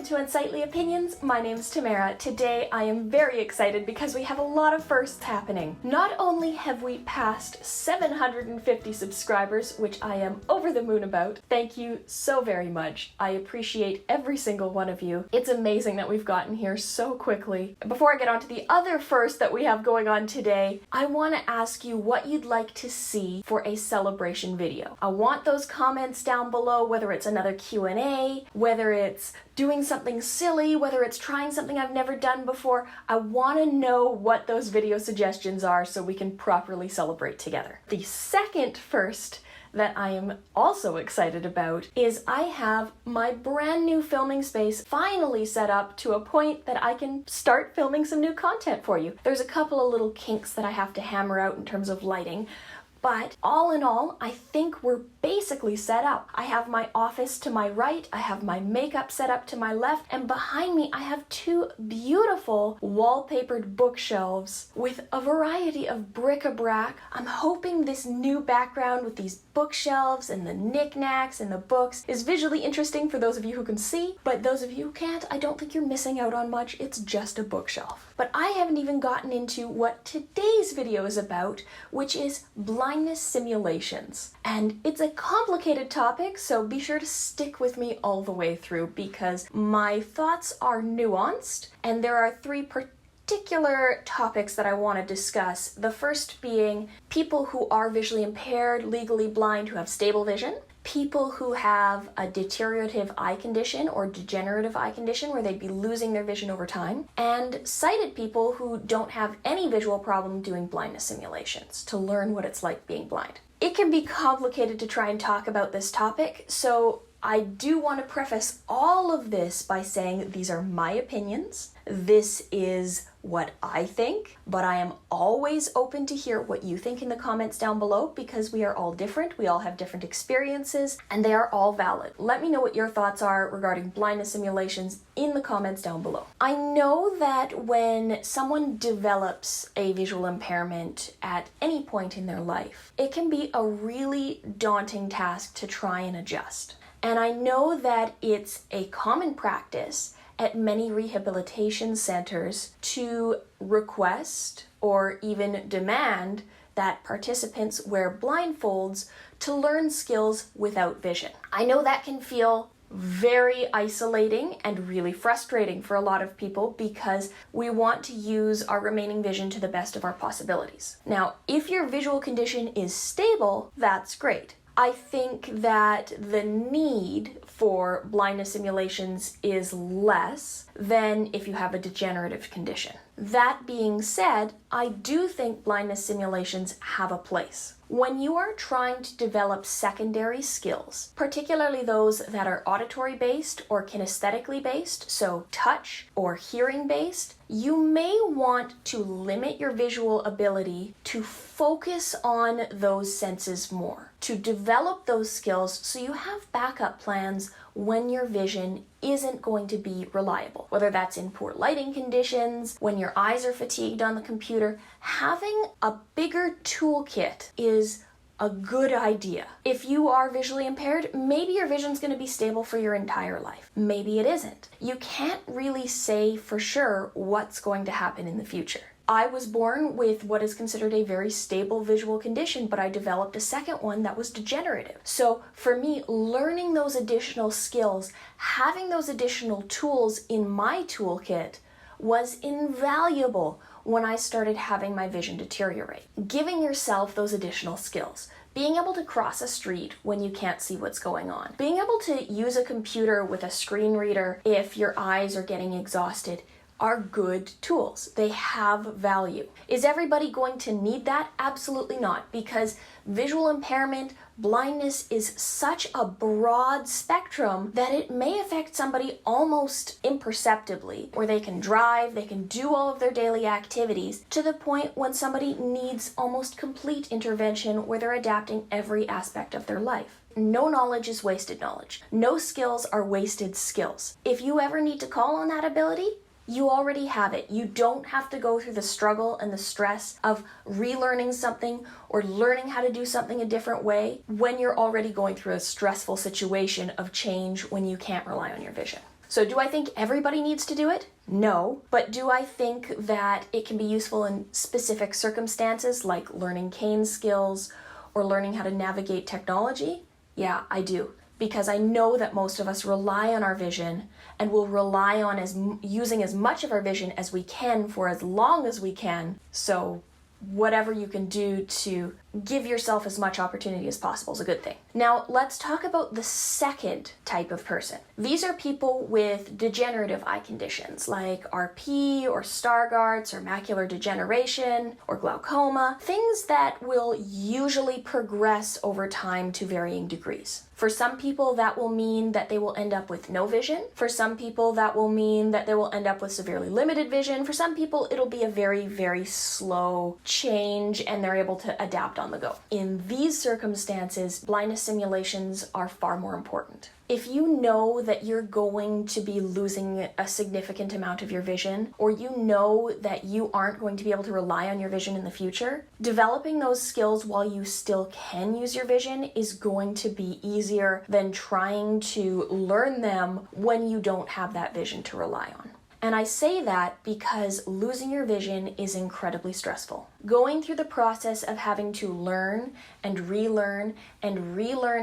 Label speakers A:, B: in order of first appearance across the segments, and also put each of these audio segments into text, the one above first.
A: to Unsightly Opinions. My name's Tamara. Today I am very excited because we have a lot of firsts happening. Not only have we passed 750 subscribers, which I am over the moon about. Thank you so very much. I appreciate every single one of you. It's amazing that we've gotten here so quickly. Before I get on to the other first that we have going on today, I want to ask you what you'd like to see for a celebration video. I want those comments down below, whether it's another Q&A, whether it's doing something silly, whether it's trying something I've never done before. I want to know what those video suggestions are so we can properly celebrate together. The second first that I am also excited about is I have my brand new filming space finally set up to a point that I can start filming some new content for you. There's a couple of little kinks that I have to hammer out in terms of lighting, but all in all, I think we're basically set up. I have my office to my right, I have my makeup set up to my left, and behind me I have two beautiful wallpapered bookshelves with a variety of bric-a-brac. I'm hoping this new background with these bookshelves and the knickknacks and the books is visually interesting for those of you who can see, but those of you who can't, I don't think you're missing out on much. It's just a bookshelf. But I haven't even gotten into what today's video is about, which is blindness simulations. And it's a complicated topic, so be sure to stick with me all the way through because my thoughts are nuanced and there are three particular topics that I want to discuss. The first being people who are visually impaired, legally blind, who have stable vision, people who have a deteriorative eye condition or degenerative eye condition where they'd be losing their vision over time, and sighted people who don't have any visual problem doing blindness simulations to learn what it's like being blind. It can be complicated to try and talk about this topic, so I do want to preface all of this by saying these are my opinions. This is what I think, but I am always open to hear what you think in the comments down below because we are all different, we all have different experiences, and they are all valid. Let me know what your thoughts are regarding blindness simulations in the comments down below. I know that when someone develops a visual impairment at any point in their life, it can be a really daunting task to try and adjust. And I know that it's a common practice at many rehabilitation centers to request or even demand that participants wear blindfolds to learn skills without vision. I know that can feel very isolating and really frustrating for a lot of people because we want to use our remaining vision to the best of our possibilities. Now, if your visual condition is stable, that's great. I think that the need for blindness simulations is less than if you have a degenerative condition. That being said, I do think blindness simulations have a place. When you are trying to develop secondary skills, particularly those that are auditory based or kinesthetically based, so touch or hearing based, you may want to limit your visual ability to focus on those senses more, to develop those skills so you have backup plans when your vision isn't going to be reliable. Whether that's in poor lighting conditions, when your eyes are fatigued on the computer, having a bigger toolkit is a good idea. If you are visually impaired, maybe your vision's going to be stable for your entire life. Maybe it isn't. You can't really say for sure what's going to happen in the future. I was born with what is considered a very stable visual condition, but I developed a second one that was degenerative. So for me, learning those additional skills, having those additional tools in my toolkit was invaluable when I started having my vision deteriorate. Giving yourself those additional skills. Being able to cross a street when you can't see what's going on. Being able to use a computer with a screen reader if your eyes are getting exhausted are good tools. They have value. Is everybody going to need that? Absolutely not, because visual impairment, blindness is such a broad spectrum that it may affect somebody almost imperceptibly, where they can drive, they can do all of their daily activities, to the point when somebody needs almost complete intervention where they're adapting every aspect of their life. No knowledge is wasted knowledge. No skills are wasted skills. If you ever need to call on that ability, you already have it. You don't have to go through the struggle and the stress of relearning something or learning how to do something a different way when you're already going through a stressful situation of change when you can't rely on your vision. So do I think everybody needs to do it? No. But do I think that it can be useful in specific circumstances, like learning cane skills or learning how to navigate technology? Yeah, I do. Because I know that most of us rely on our vision and will rely on using as much of our vision as we can for as long as we can. So whatever you can do to give yourself as much opportunity as possible is a good thing. Now, let's talk about the second type of person. These are people with degenerative eye conditions like RP or Stargardt's or macular degeneration or glaucoma, things that will usually progress over time to varying degrees. For some people, that will mean that they will end up with no vision. For some people, that will mean that they will end up with severely limited vision. For some people, it'll be a very, very slow change and they're able to adapt on the go. In these circumstances, blindness simulations are far more important. If you know that you're going to be losing a significant amount of your vision, or you know that you aren't going to be able to rely on your vision in the future, developing those skills while you still can use your vision is going to be easier than trying to learn them when you don't have that vision to rely on. And I say that because losing your vision is incredibly stressful. Going through the process of having to learn and relearn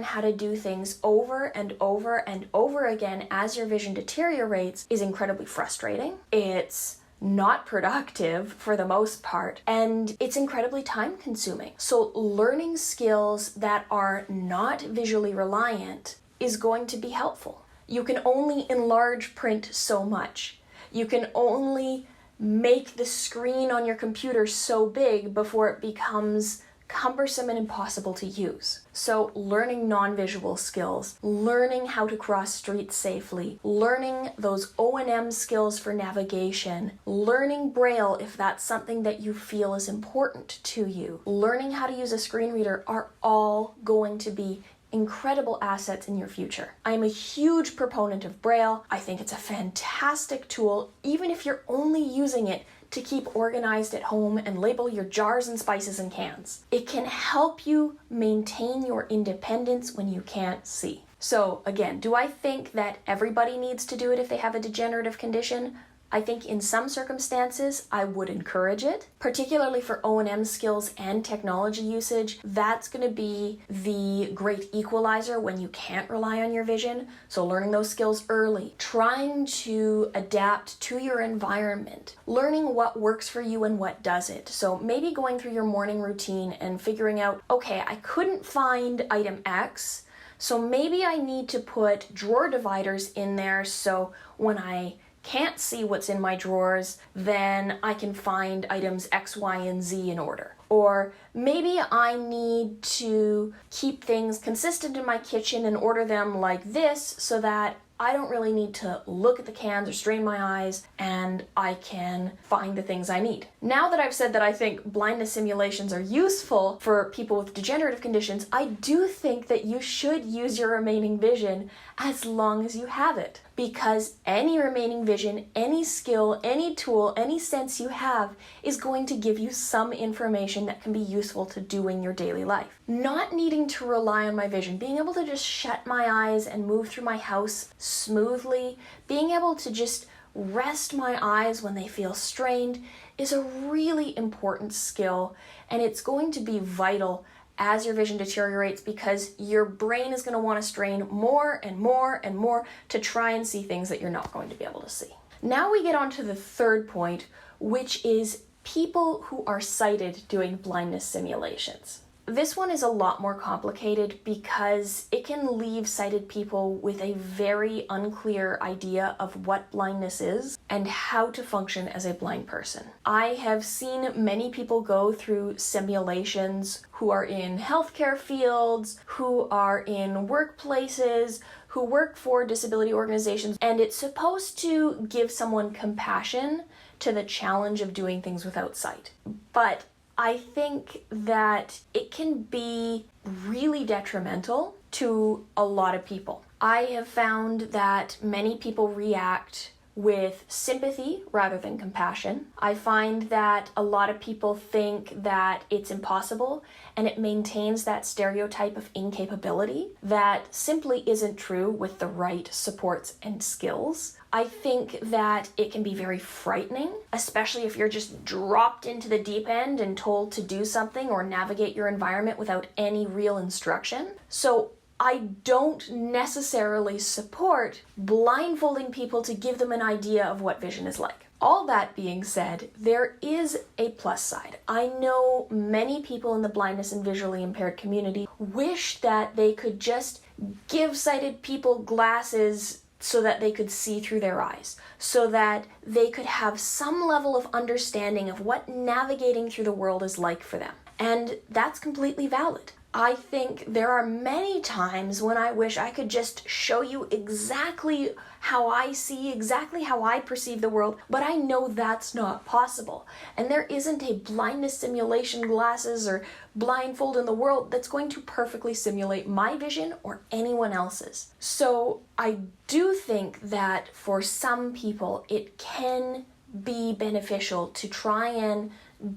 A: how to do things over and over and over again as your vision deteriorates is incredibly frustrating. It's not productive for the most part, and it's incredibly time consuming. So learning skills that are not visually reliant is going to be helpful. You can only enlarge print so much. You can only make the screen on your computer so big before it becomes cumbersome and impossible to use. So learning non-visual skills, learning how to cross streets safely, learning those O&M skills for navigation, learning Braille if that's something that you feel is important to you, learning how to use a screen reader are all going to be incredible assets in your future. I'm a huge proponent of Braille. I think it's a fantastic tool, even if you're only using it to keep organized at home and label your jars and spices and cans. It can help you maintain your independence when you can't see. So again, do I think that everybody needs to do it if they have a degenerative condition? I think in some circumstances, I would encourage it, particularly for O&M skills and technology usage. That's going to be the great equalizer when you can't rely on your vision. So learning those skills early, trying to adapt to your environment, learning what works for you and what doesn't. So maybe going through your morning routine and figuring out, okay, I couldn't find item X, so maybe I need to put drawer dividers in there so when I can't see what's in my drawers, then I can find items X, Y, and Z in order. Or maybe I need to keep things consistent in my kitchen and order them like this so that I don't really need to look at the cans or strain my eyes and I can find the things I need. Now that I've said that I think blindness simulations are useful for people with degenerative conditions, I do think that you should use your remaining vision as long as you have it. Because any remaining vision, any skill, any tool, any sense you have is going to give you some information that can be useful to do in your daily life. Not needing to rely on my vision, being able to just shut my eyes and move through my house smoothly, being able to just rest my eyes when they feel strained is a really important skill, and it's going to be vital as your vision deteriorates because your brain is going to want to strain more and more and more to try and see things that you're not going to be able to see. Now we get on to the third point, which is people who are sighted doing blindness simulations. This one is a lot more complicated because it can leave sighted people with a very unclear idea of what blindness is and how to function as a blind person. I have seen many people go through simulations who are in healthcare fields, who are in workplaces, who work for disability organizations, and it's supposed to give someone compassion to the challenge of doing things without sight. But I think that it can be really detrimental to a lot of people. I have found that many people react with sympathy rather than compassion. I find that a lot of people think that it's impossible, and it maintains that stereotype of incapability that simply isn't true with the right supports and skills. I think that it can be very frightening, especially if you're just dropped into the deep end and told to do something or navigate your environment without any real instruction. So I don't necessarily support blindfolding people to give them an idea of what vision is like. All that being said, there is a plus side. I know many people in the blindness and visually impaired community wish that they could just give sighted people glasses so that they could see through their eyes, so that they could have some level of understanding of what navigating through the world is like for them. And that's completely valid. I think there are many times when I wish I could just show you exactly how I see, exactly how I perceive the world, but I know that's not possible. And there isn't a blindness simulation glasses or blindfold in the world that's going to perfectly simulate my vision or anyone else's. So I do think that for some people it can be beneficial to try and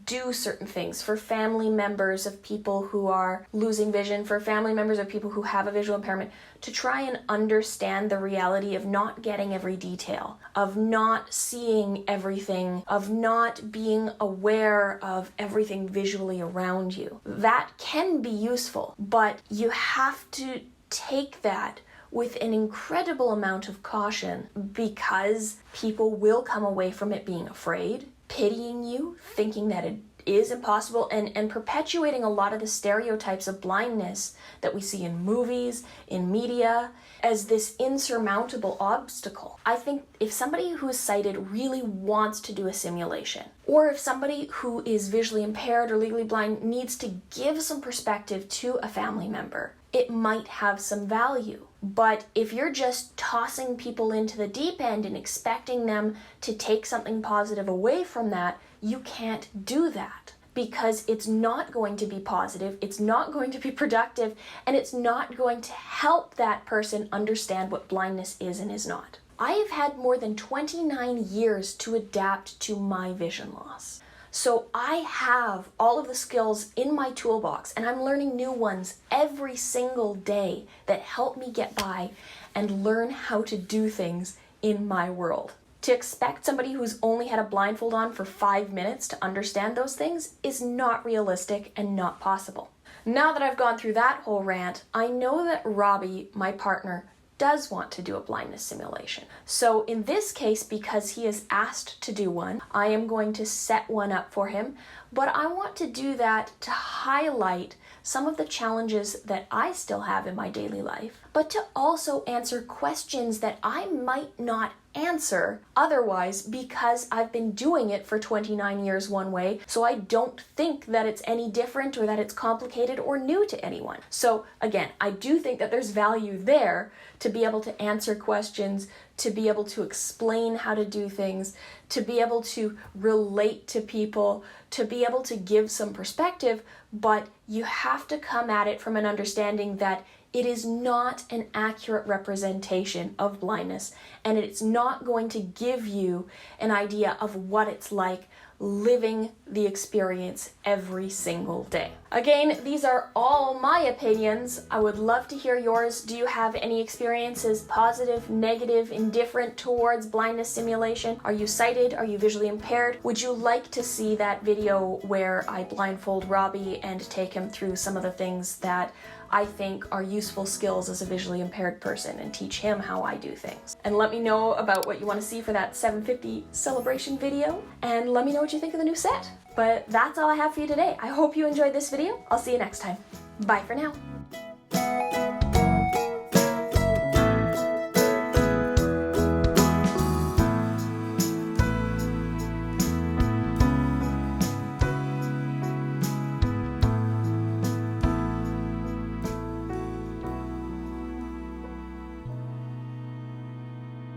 A: do certain things for family members of people who are losing vision, for family members of people who have a visual impairment, to try and understand the reality of not getting every detail, of not seeing everything, of not being aware of everything visually around you. That can be useful, but you have to take that with an incredible amount of caution, because people will come away from it being afraid, pitying you, thinking that it is impossible, and perpetuating a lot of the stereotypes of blindness that we see in movies, in media, as this insurmountable obstacle. I think if somebody who is sighted really wants to do a simulation, or if somebody who is visually impaired or legally blind needs to give some perspective to a family member, it might have some value. But if you're just tossing people into the deep end and expecting them to take something positive away from that, you can't do that, because it's not going to be positive, it's not going to be productive, and it's not going to help that person understand what blindness is and is not. I have had more than 29 years to adapt to my vision loss. So I have all of the skills in my toolbox, and I'm learning new ones every single day that help me get by and learn how to do things in my world. To expect somebody who's only had a blindfold on for 5 minutes to understand those things is not realistic and not possible. Now that I've gone through that whole rant, I know that Robbie, my partner, does want to do a blindness simulation. So in this case, because he is asked to do one, I am going to set one up for him, but I want to do that to highlight some of the challenges that I still have in my daily life, but to also answer questions that I might not answer otherwise, because I've been doing it for 29 years one way, so I don't think that it's any different or that it's complicated or new to anyone. So again, I do think that there's value there to be able to answer questions, to be able to explain how to do things, to be able to relate to people, to be able to give some perspective, but you have to come at it from an understanding that it is not an accurate representation of blindness, and it's not going to give you an idea of what it's like living the experience every single day. Again, these are all my opinions. I would love to hear yours. Do you have any experiences, positive, negative, indifferent, towards blindness simulation? Are you sighted? Are you visually impaired? Would you like to see that video where I blindfold Robbie and take him through some of the things that I think are useful skills as a visually impaired person, and teach him how I do things? And let me know about what you want to see for that 750 celebration video, and let me know what you think of the new set. But that's all I have for you today. I hope you enjoyed this video. I'll see you next time. Bye for now.